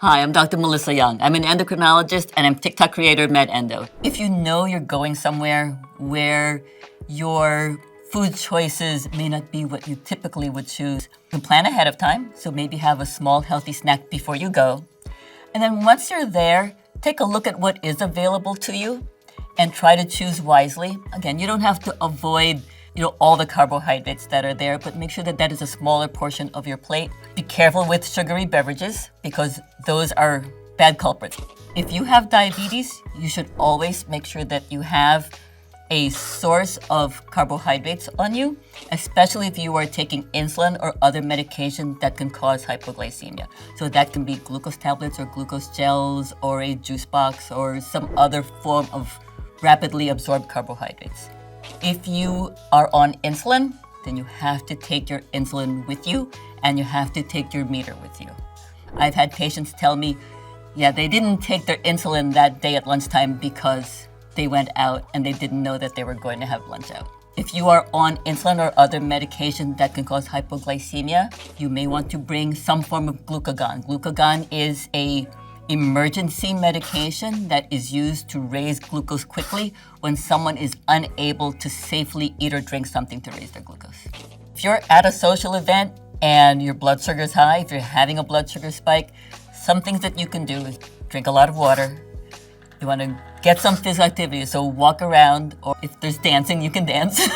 Hi, I'm Dr. Melissa Young. I'm an endocrinologist and I'm TikTok creator MedEndo. If you know you're going somewhere where your food choices may not be what you typically would choose, you can plan ahead of time, so maybe have a small healthy snack before you go. And then once you're there, take a look at what is available to you and try to choose wisely. Again, you don't have to avoid all the carbohydrates that are there, but make sure that that is a smaller portion of your plate. Be careful with sugary beverages because those are bad culprits. If you have diabetes, you should always make sure that you have a source of carbohydrates on you, especially if you are taking insulin or other medication that can cause hypoglycemia. So that can be glucose tablets or glucose gels or a juice box or some other form of rapidly absorbed carbohydrates. If you are on insulin, then you have to take your insulin with you and you have to take your meter with you. I've had patients tell me, they didn't take their insulin that day at lunchtime because they went out and they didn't know that they were going to have lunch out. If you are on insulin or other medication that can cause hypoglycemia, you may want to bring some form of glucagon. Glucagon is an emergency medication that is used to raise glucose quickly when someone is unable to safely eat or drink something to raise their glucose. If you're at a social event and your blood sugar is high, if you're having a blood sugar spike, some things that you can do is drink a lot of water. You want to get some physical activity, so walk around, or if there's dancing, you can dance.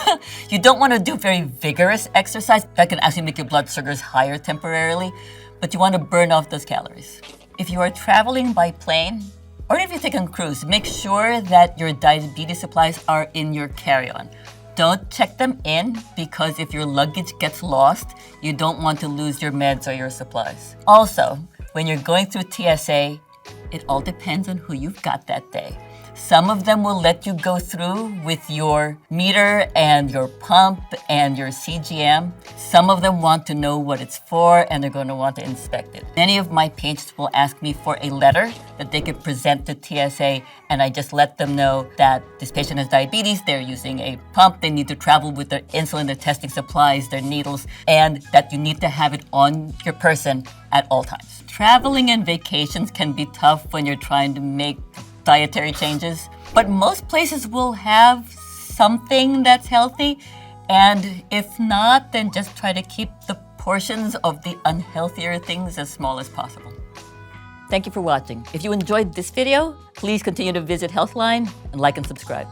You don't want to do very vigorous exercise. That can actually make your blood sugars higher temporarily, but you want to burn off those calories. If you are traveling by plane, or if you're taking a cruise, make sure that your diabetes supplies are in your carry-on. Don't check them in because if your luggage gets lost, you don't want to lose your meds or your supplies. Also, when you're going through TSA, it all depends on who you've got that day. Some of them will let you go through with your meter and your pump and your CGM. Some of them want to know what it's for and they're going to want to inspect it. Many of my patients will ask me for a letter that they could present to TSA, and I just let them know that this patient has diabetes, they're using a pump, they need to travel with their insulin, their testing supplies, their needles, and that you need to have it on your person at all times. Traveling and vacations can be tough when you're trying to make dietary changes, but most places will have something that's healthy, and if not, then just try to keep the portions of the unhealthier things as small as possible. Thank you for watching. If you enjoyed this video, please continue to visit Healthline and like and subscribe.